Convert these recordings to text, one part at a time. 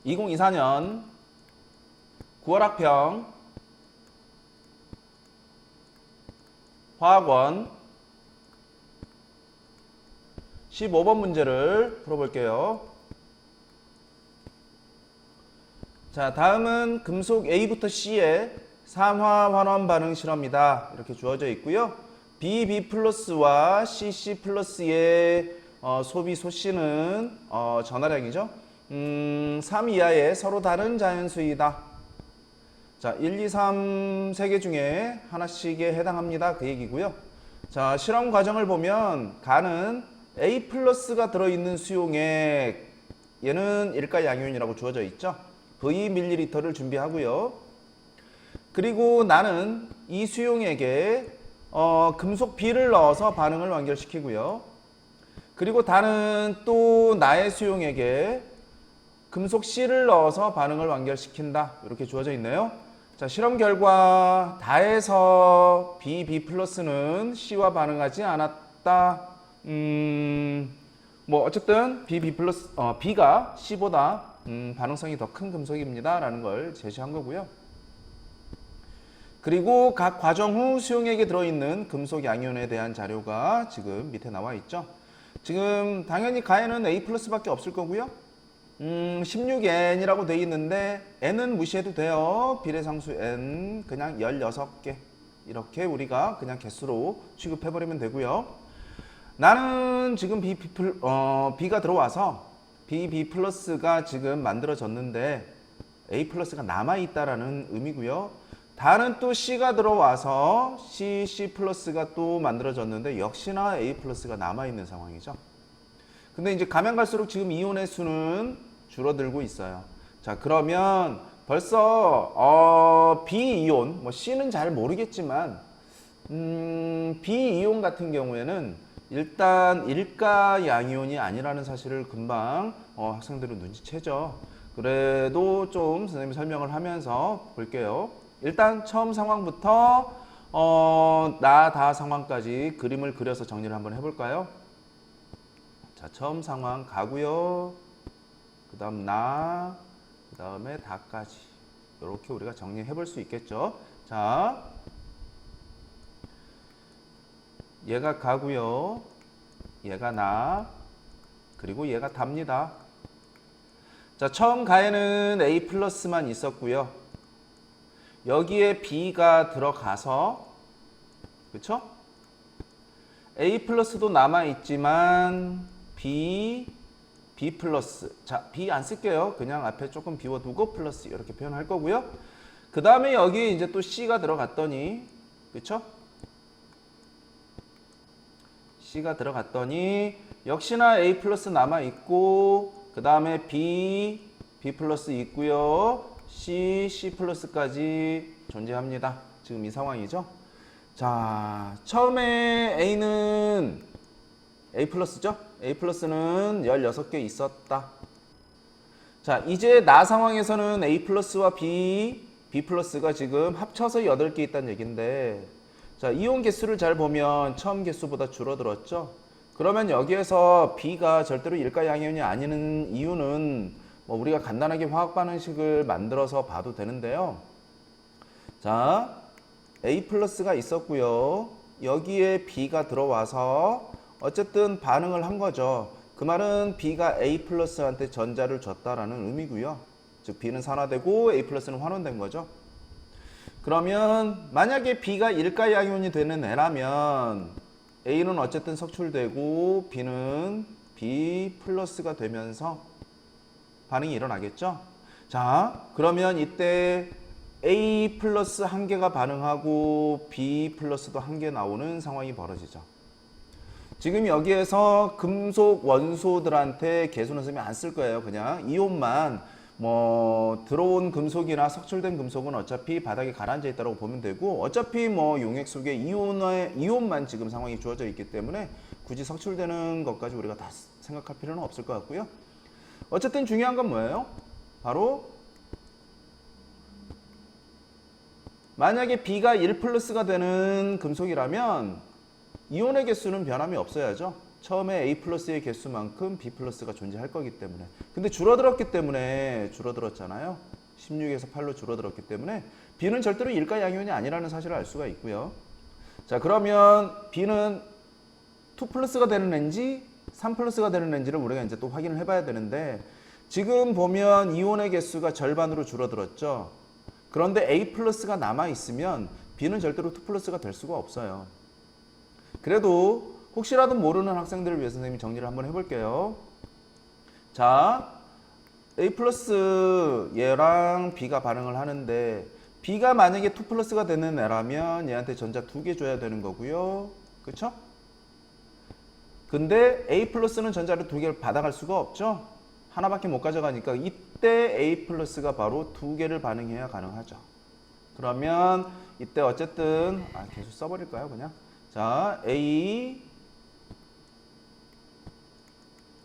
2024년 9월 학평 화학원 15번 문제를 풀어볼게요. 자, 다음은 금속 A부터 C의 산화 환원 반응 실험이다. 이렇게 주어져 있고요. B 플러스와 C 플러스의 소비 소씨는 전하량이죠. 3 이하의 서로 다른 자연수이다. 자, 1, 2, 3 세 개 중에 하나씩에 해당합니다. 그 얘기고요. 자, 실험 과정을 보면 가는 A 플러스가 들어있는 수용액, 얘는 일가 양이온이라고 주어져 있죠. V ml를 준비하고요. 그리고 나는 이 수용액에 금속 B를 넣어서 반응을 완결시키고요. 그리고 다는 또 나의 수용액에 금속 C를 넣어서 반응을 완결시킨다. 이렇게 주어져 있네요. 자, 실험 결과 다에서 B 플러스는 C와 반응하지 않았다. 뭐 어쨌든 B가 C보다 반응성이 더 큰 금속입니다. 라는 걸 제시한 거고요. 그리고 각 과정 후 수용액에 들어있는 금속 양이온에 대한 자료가 지금 밑에 나와 있죠. 지금 당연히 가에는 A 플러스밖에 없을 거고요. 16N이라고 되어 있는데 N은 무시해도 돼요. 비례상수 N 그냥 16개 이렇게 우리가 그냥 개수로 취급해버리면 되고요. 나는 지금 B가 들어와서 B 플러스가 지금 만들어졌는데 A 플러스가 남아있다라는 의미고요. 다는 또 C가 들어와서 C 플러스가 또 만들어졌는데 역시나 A 플러스가 남아있는 상황이죠. 근데 이제 가면 갈수록 지금 이온의 수는 줄어들고 있어요. 자, 그러면 벌써 B이온, 뭐 C는 잘 모르겠지만 B이온 같은 경우에는 일단 일가 양이온이 아니라는 사실을 금방 학생들은 눈치채죠. 그래도 좀 선생님이 설명을 하면서 볼게요. 일단 처음 상황부터 나, 다 상황까지 그림을 그려서 정리를 한번 해볼까요? 자, 처음 상황 가고요. 그 다음 나, 그 다음에 다까지 이렇게 우리가 정리해 볼 수 있겠죠. 자, 얘가 가고요. 얘가 나, 그리고 얘가 답니다. 자, 처음 가에는 A 플러스만 있었고요. 여기에 B가 들어가서, 그쵸? A 플러스도 남아있지만 B 플러스. 자, B 안 쓸게요. 그냥 앞에 조금 비워두고 플러스 이렇게 표현할 거고요. 그 다음에 여기에 이제 또 C가 들어갔더니, 그쵸? C가 들어갔더니 역시나 A 플러스 남아있고, 그 다음에 B 플러스 있고요. C 플러스까지 존재합니다. 지금 이 상황이죠. 자, 처음에 A는 A 플러스죠? A 플러스는 16개 있었다. 자, 이제 나 상황에서는 A 플러스와 B 플러스가 지금 합쳐서 8개 있다는 얘기인데, 자, 이온 개수를 잘 보면 처음 개수보다 줄어들었죠? 그러면 여기에서 B가 절대로 일가 양이온이 아닌 이유는 뭐 우리가 간단하게 화학 반응식을 만들어서 봐도 되는데요. 자, A 플러스가 있었고요. 여기에 B가 들어와서 어쨌든 반응을 한 거죠. 그 말은 B가 A 플러스한테 전자를 줬다라는 의미고요. 즉 B는 산화되고 A 플러스는 환원된 거죠. 그러면 만약에 B가 일가 양이온이 되는 애라면 A는 어쨌든 석출되고 B는 B 플러스가 되면서 반응이 일어나겠죠. 자, 그러면 이때 A 플러스 한 개가 반응하고 B 플러스도 한 개 나오는 상황이 벌어지죠. 지금 여기에서 금속 원소들한테 개수는 선생님이 안 쓸 거예요. 그냥 이온만 뭐 들어온 금속이나 석출된 금속은 어차피 바닥에 가라앉아 있다고 보면 되고, 어차피 뭐 용액 속에 이온만 지금 상황이 주어져 있기 때문에 굳이 석출되는 것까지 우리가 다 생각할 필요는 없을 것 같고요. 어쨌든 중요한 건 뭐예요? 바로 만약에 B가 1 플러스가 되는 금속이라면 이온의 개수는 변함이 없어야죠. 처음에 A 플러스의 개수만큼 B 플러스가 존재할 거기 때문에. 근데 줄어들었기 때문에 줄어들었잖아요. 16에서 8로 줄어들었기 때문에 B는 절대로 1가 양이온이 아니라는 사실을 알 수가 있고요. 자, 그러면 B는 2 플러스가 되는 렌지, 3 플러스가 되는 렌지를 우리가 이제 또 확인을 해봐야 되는데 지금 보면 이온의 개수가 절반으로 줄어들었죠. 그런데 A 플러스가 남아있으면 B는 절대로 2 플러스가 될 수가 없어요. 그래도 혹시라도 모르는 학생들을 위해서 선생님이 정리를 한번 해볼게요. 자, A 플러스 얘랑 B가 반응을 하는데 B가 만약에 2 플러스가 되는 애라면 얘한테 전자 2개 줘야 되는 거고요. 그쵸? 근데 A 플러스는 전자를 2개를 받아갈 수가 없죠. 하나밖에 못 가져가니까 이때 A 플러스가 바로 2개를 반응해야 가능하죠. 그러면 이때 어쨌든 계속 써버릴까요 그냥. 자, A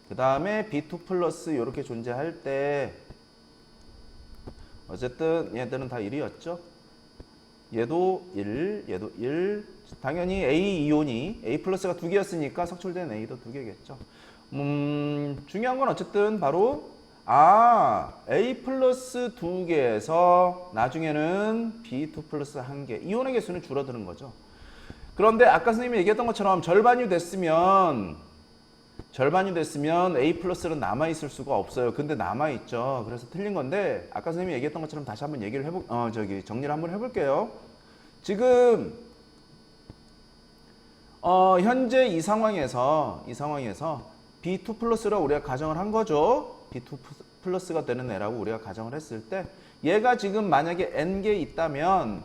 그 다음에 B2 플러스 이렇게 존재할 때 어쨌든 얘들은 다 1이었죠. 얘도 1, 얘도 1. 당연히 A 이온이 A 플러스가 2개였으니까 석출된 A도 2개겠죠. 중요한 건 어쨌든 바로 A 플러스 2개에서 나중에는 B2 플러스 1개 이온의 개수는 줄어드는 거죠. 그런데 아까 선생님이 얘기했던 것처럼 절반이 됐으면 A 플러스는 남아있을 수가 없어요. 근데 남아있죠. 그래서 틀린 건데 아까 선생님이 얘기했던 것처럼 다시 한번 얘기를 정리를 한번 해볼게요. 지금 현재 이 상황에서 B2 플러스라고 우리가 가정을 한 거죠. B2 플러스가 되는 애라고 우리가 가정을 했을 때 얘가 지금 만약에 N개 있다면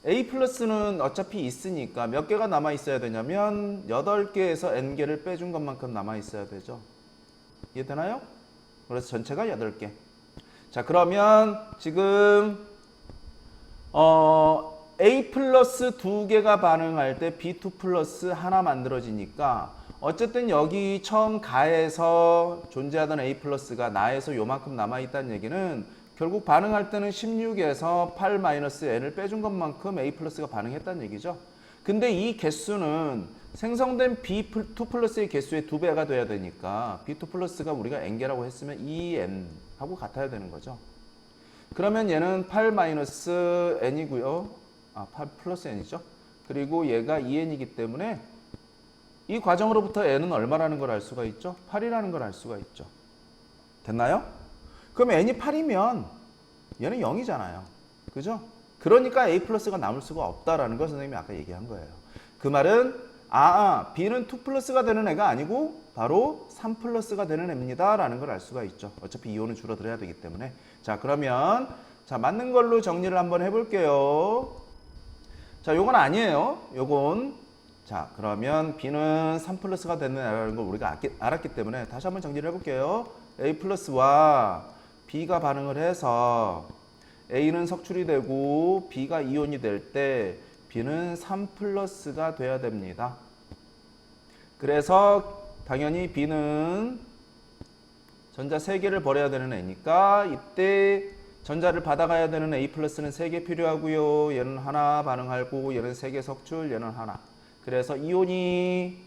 A 플러스는 어차피 있으니까 몇 개가 남아 있어야 되냐면 8개에서 N개를 빼준 것만큼 남아 있어야 되죠. 이해되나요? 그래서 전체가 8개. 자, 그러면 지금 A 플러스 2개가 반응할 때 B2 플러스 하나 만들어지니까 어쨌든 여기 처음 가에서 존재하던 A 플러스가 나에서 요만큼 남아있다는 얘기는 결국 반응할 때는 16에서 8-n을 빼준 것만큼 A 플러스가 반응했다는 얘기죠. 근데 이 개수는 생성된 B2 플러스의 개수의 2배가 돼야 되니까 B2 플러스가 우리가 N개라고 했으면 2N하고 같아야 되는 거죠. 그러면 얘는 8-N이고요. 8 플러스 N이죠. 그리고 얘가 2N이기 때문에 이 과정으로부터 N은 얼마라는 걸 알 수가 있죠? 8이라는 걸 알 수가 있죠. 됐나요? 그럼 N이 8이면 얘는 0이잖아요. 그죠? 그러니까 A 플러스가 남을 수가 없다라는 걸 선생님이 아까 얘기한 거예요. 그 말은 B는 2 플러스가 되는 애가 아니고 바로 3 플러스가 되는 애입니다 라는 걸 알 수가 있죠. 어차피 이온은 줄어들어야 되기 때문에. 자, 그러면 맞는 걸로 정리를 한번 해볼게요. 자, 요건 아니에요. 요건 자, 그러면 B는 3 플러스가 되는 애라는 걸 우리가 알았기 때문에 다시 한번 정리를 해볼게요. A 플러스와 B가 반응을 해서 A는 석출이 되고 B가 이온이 될 때 B는 3 플러스가 돼야 됩니다. 그래서 당연히 B는 전자 3개를 버려야 되는 애니까 이때 전자를 받아가야 되는 A 플러스는 3개 필요하고요. 얘는 하나 반응하고 얘는 3개 석출, 얘는 하나. 그래서 이온이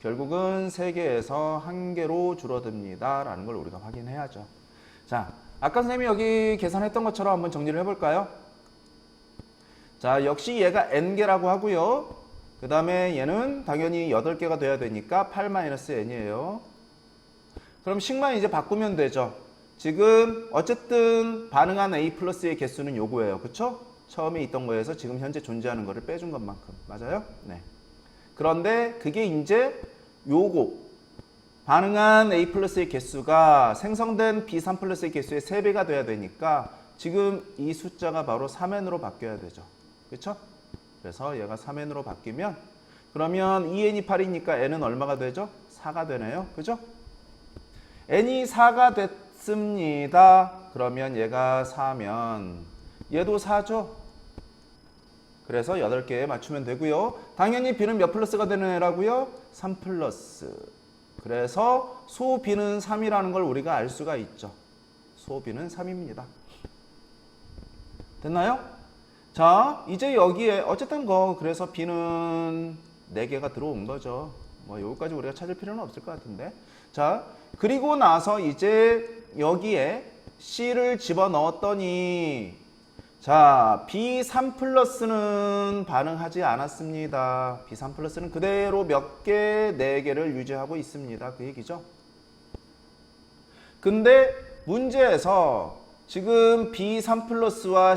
결국은 3개에서 1개로 줄어듭니다 라는 걸 우리가 확인해야죠. 자, 아까 선생님이 여기 계산했던 것처럼 한번 정리를 해볼까요? 자, 역시 얘가 N개라고 하고요. 그 다음에 얘는 당연히 8개가 돼야 되니까 8-N이에요. 그럼 식만 이제 바꾸면 되죠. 지금 어쨌든 반응한 A 플러스의 개수는 요거예요. 그쵸? 처음에 있던 거에서 지금 현재 존재하는 거를 빼준 것만큼. 맞아요? 네. 그런데 그게 이제 요거 반응한 A 플러스의 개수가 생성된 B3 플러스의 개수의 3배가 돼야 되니까 지금 이 숫자가 바로 3N으로 바뀌어야 되죠. 그쵸? 그래서 얘가 3N으로 바뀌면 그러면 2N이 8이니까 N은 얼마가 되죠? 4가 되네요. 그죠? N이 4가 됐습니다. 그러면 얘가 4면 얘도 4죠? 그래서 8개에 맞추면 되고요. 당연히 B는 몇 플러스가 되는 애라고요? 3 플러스. 그래서 소 B는 3이라는 걸 우리가 알 수가 있죠. 소 B는 3입니다. 됐나요? 자, 이제 여기에 어쨌든 그래서 B는 4개가 들어온 거죠. 뭐 여기까지 우리가 찾을 필요는 없을 것 같은데. 자, 그리고 나서 이제 여기에 C를 집어넣었더니 자, B3 플러스는 반응하지 않았습니다. B3 플러스는 그대로 몇 개? 4개를 유지하고 있습니다. 그 얘기죠. 근데 문제에서 지금 B3 플러스와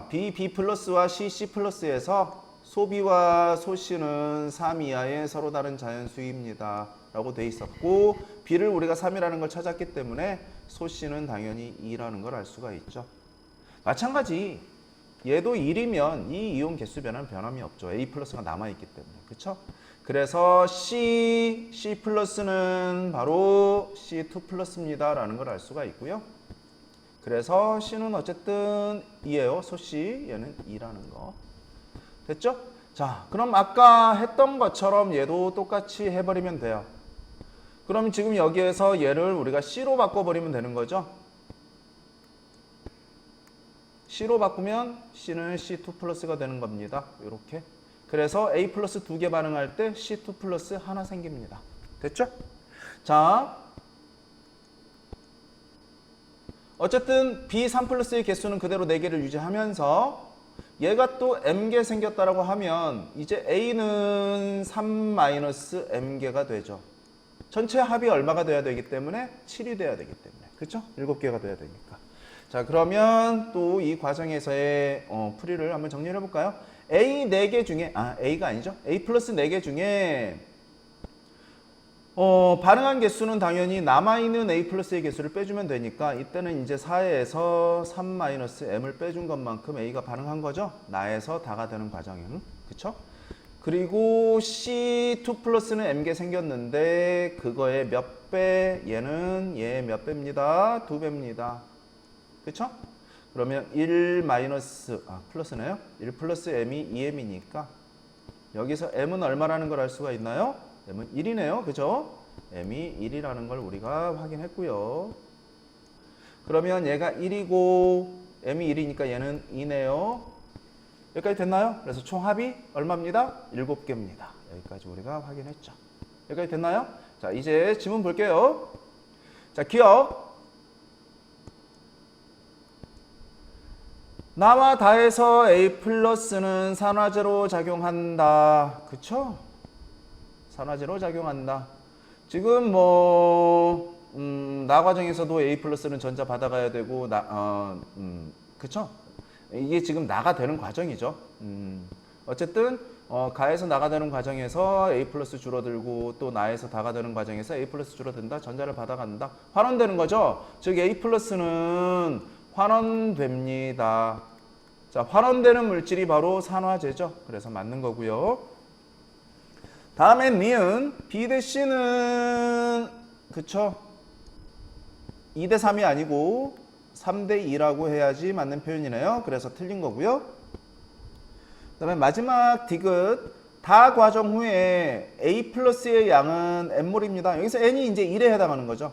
B 플러스와 C 플러스에서 소B와 소C는 3 이하의 서로 다른 자연수입니다. 라고 돼 있었고 B를 우리가 3이라는 걸 찾았기 때문에 소C는 당연히 2라는 걸 알 수가 있죠. 마찬가지 얘도 1이면 이 이온 개수 변화는 변함이 없죠. A 플러스가 남아있기 때문에. 그쵸? 그래서 C 플러스는 바로 C2 플러스입니다. 라는 걸 알 수가 있고요. 그래서 C는 어쨌든 2예요. 소C 얘는 2라는 거. 됐죠? 자, 그럼 아까 했던 것처럼 얘도 똑같이 해버리면 돼요. 그럼 지금 여기에서 얘를 우리가 C로 바꿔버리면 되는 거죠. C로 바꾸면 C는 C2 플러스가 되는 겁니다. 이렇게. 그래서 A 플러스 2개 반응할 때 C2 플러스 하나 생깁니다. 됐죠? 자, 어쨌든 B3 플러스의 개수는 그대로 4개를 유지하면서 얘가 또 M개 생겼다라고 하면 이제 A는 3-M개가 되죠. 전체 합이 얼마가 돼야 되기 때문에 7이 돼야 되기 때문에. 그렇죠? 7개가 돼야 되니까. 자, 그러면 또 이 과정에서의 풀이를 한번 정리를 해볼까요? A 4개 중에, A가 아니죠. A 플러스 4개 중에 반응한 개수는 당연히 남아있는 A 플러스의 개수를 빼주면 되니까 이때는 이제 4에서 3-M을 빼준 것만큼 A가 반응한 거죠. 나에서 다가 되는 과정에는. 그쵸? 그리고 C2 플러스는 M개 생겼는데 그거의 몇 배? 얘는 얘 몇 배입니다. 2배입니다. 그쵸? 그러면 1 마이너스, 플러스네요. 1 플러스 M이 2M이니까 여기서 M은 얼마라는 걸 알 수가 있나요? M은 1이네요. 그죠? M이 1이라는 걸 우리가 확인했고요. 그러면 얘가 1이고 M이 1이니까 얘는 2네요. 여기까지 됐나요? 그래서 총 합이 얼마입니다? 7개입니다. 여기까지 우리가 확인했죠. 여기까지 됐나요? 자, 이제 지문 볼게요. 자, 기억. 나와 다해서 A 플러스는 산화제로 작용한다. 그쵸? 산화제로 작용한다. 지금 나 과정에서도 A 플러스는 전자 받아가야 되고, 그쵸? 이게 지금 나가 되는 과정이죠. 어쨌든, 가에서 나가 되는 과정에서 A 플러스 줄어들고, 또 나에서 다가 되는 과정에서 A 플러스 줄어든다. 전자를 받아간다. 환원되는 거죠. 즉, A 플러스는 환원됩니다. 자, 환원되는 물질이 바로 산화제죠. 그래서 맞는 거고요. 다음에 니은 B 대 C는 그쵸? 2대 3이 아니고 3대 2라고 해야지 맞는 표현이네요. 그래서 틀린 거고요. 그 다음에 마지막 디귿 다 과정 후에 A 플러스의 양은 N몰입니다. 여기서 N이 이제 1에 해당하는 거죠.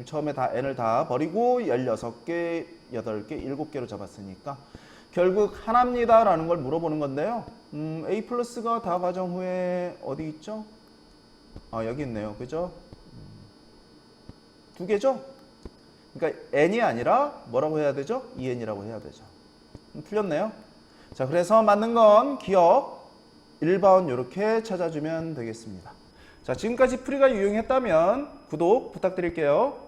처음에 다 N을 다 버리고 16개, 8개, 7개로 잡았으니까 결국 하나입니다 라는 걸 물어보는 건데요. A 플러스가 다 과정 후에 어디 있죠? 여기 있네요. 그죠? 2개죠? 그러니까 N이 아니라 뭐라고 해야 되죠? 2N이라고 해야 되죠. 틀렸네요. 자, 그래서 맞는 건 기억 1번 이렇게 찾아주면 되겠습니다. 자, 지금까지 풀이가 유용했다면 구독 부탁드릴게요.